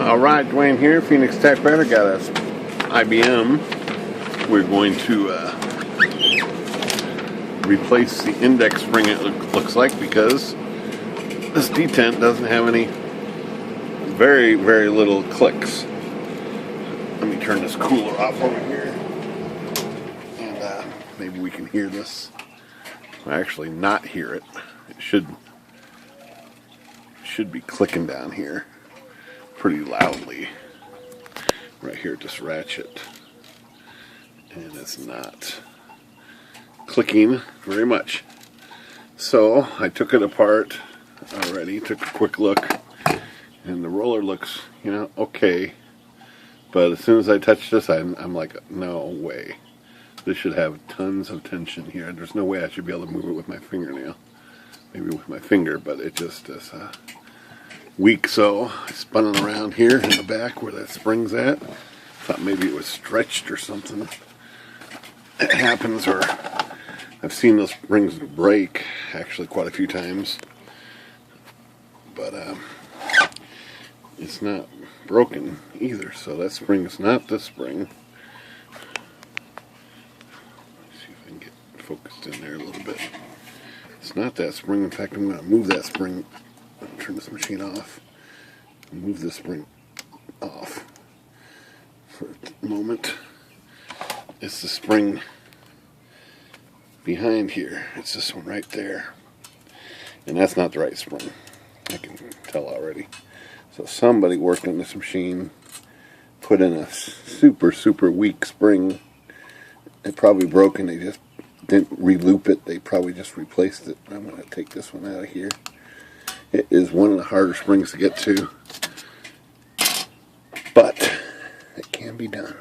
Alright, Dwayne here, Phoenix Typewriter, got us IBM. We're going to replace the index spring, it looks like, because this detent doesn't have any very little clicks. Let me turn this cooler off over here, and maybe we can hear this. Actually not hear it. It should be clicking down here pretty loudly right here at this ratchet, and it's not clicking very much. So I took it apart already, took a quick look, and the roller looks, okay, but as soon as I touch this, I'm like, no way, this should have tons of tension here. There's no way I should be able to move it with my fingernail. Maybe with my finger, but it just is weak. So I spun it around here in the back where that spring's at. Thought maybe it was stretched or something. It happens, or I've seen those springs break actually quite a few times, but it's not broken either. So that spring is not this spring. Let's see if I can get focused in there a little bit. It's not that spring. In fact, I'm going to move that spring. Turn this machine off. Move this spring off for a moment. It's the spring behind here. It's this one right there. And that's not the right spring. I can tell already. So somebody worked on this machine, put in a super weak spring. It probably broke, and they just didn't re-loop it. They probably just replaced it. I'm going to take this one out of here. It is one of the harder springs to get to, but it can be done.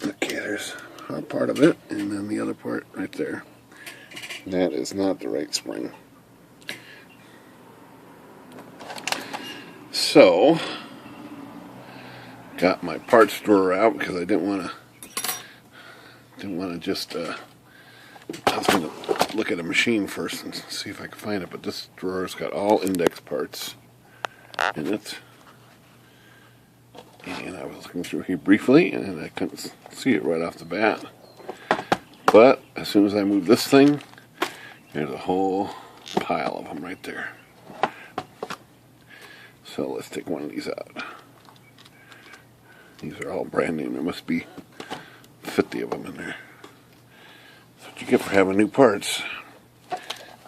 Okay, there's our part of it, and then the other part right there. That is not the right spring. So, got my parts drawer out because I didn't want to just I was going to look at a machine first and see if I could find it, but this drawer's got all index parts in it. And I was looking through here briefly, and I couldn't see it right off the bat. But as soon as I move this thing, there's a whole pile of them right there. So let's take one of these out. These are all brand new. There must be 50 of them in there. What you get for having new parts.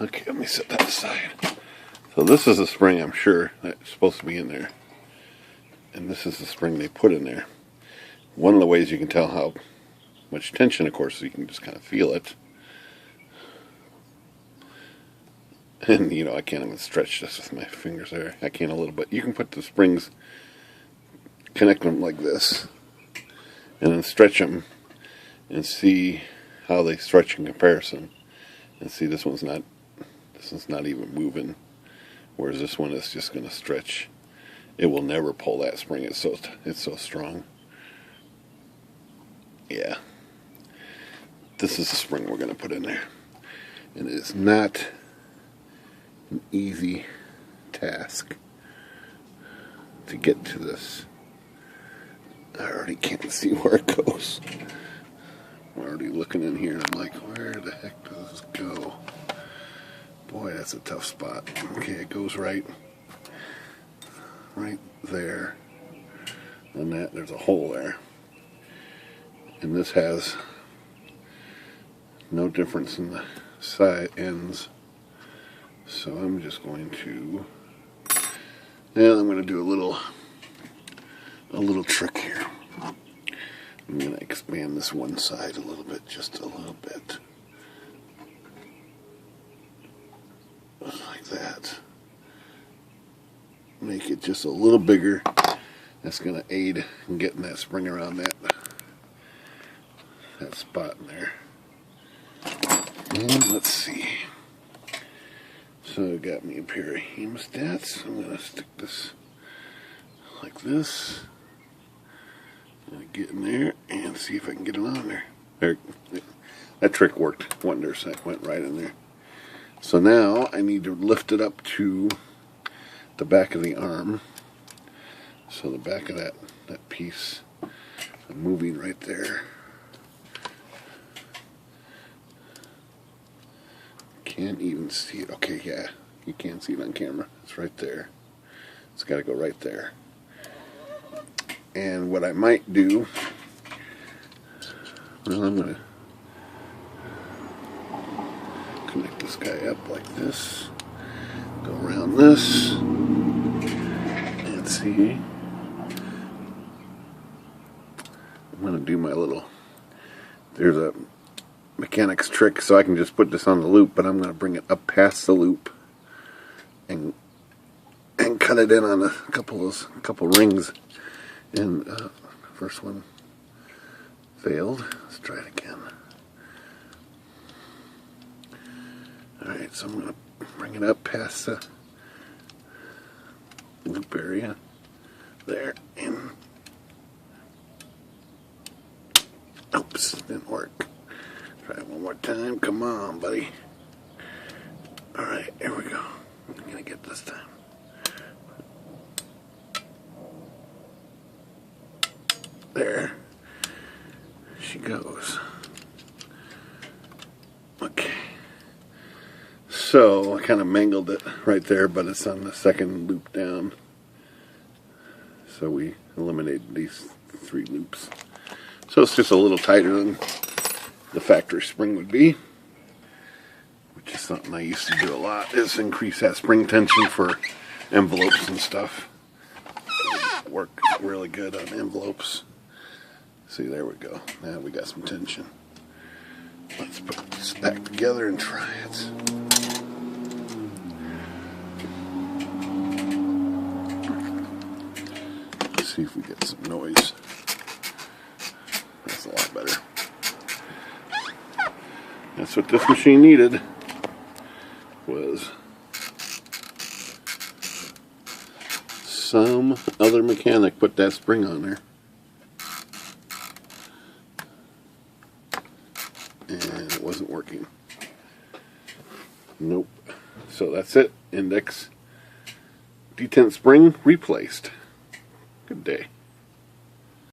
Okay, let me set that aside. So this is the spring, I'm sure, that's supposed to be in there. And this is the spring they put in there. One of the ways you can tell how much tension, of course, so you can just kind of feel it. And, I can't even stretch this with my fingers there. I can a little bit. You can put the springs, connect them like this, and then stretch them and see how they stretch in comparison. And see, this one's not even moving, whereas this one is just going to stretch. It will never pull that spring. It's so strong. Yeah, this is the spring we're going to put in there, and it is not an easy task to get to this. I already can't see where it goes. I'm already looking in here, and I'm like, where the heck does this go? Boy, that's a tough spot. Okay, it goes right there. And there's a hole there. And this has no difference in the side ends. So I'm just going to, I'm going to do a little trick here. I'm going to expand this one side a little bit, just a little bit. Like that. Make it just a little bigger. That's going to aid in getting that spring around that spot in there. And let's see. So I got me a pair of hemostats. I'm going to stick this like this. Get in there and see if I can get it on there. That trick worked wonders. That went right in there. So now I need to lift it up to the back of the arm So the back of that piece, I'm moving right there. Can't even see it. Okay, yeah, you can't see it on camera. It's right there. It's got to go right there. And what I might do, well, I'm going to connect this guy up like this, go around this, and see. I'm going to do my little, there's a mechanics trick, so I can just put this on the loop, but I'm going to bring it up past the loop and cut it in on a couple rings. And first one failed. Let's try it again. Alright, so I'm going to bring it up past the loop area there, and oops, didn't work. Try it one more time. Come on, buddy. Alright, here we go. I'm going to get this time. There she goes. Okay. So I kind of mangled it right there, but it's on the second loop down. So we eliminated these 3 loops. So it's just a little tighter than the factory spring would be, which is something I used to do a lot, is increase that spring tension for envelopes and stuff. It worked really good on envelopes. See, there we go. Now we got some tension. Let's put this back together and try it. Let's see if we get some noise. That's a lot better. That's what this machine needed, was some other mechanic put that spring on there. And it wasn't working. Nope. So that's it. Index detent spring replaced. Good day.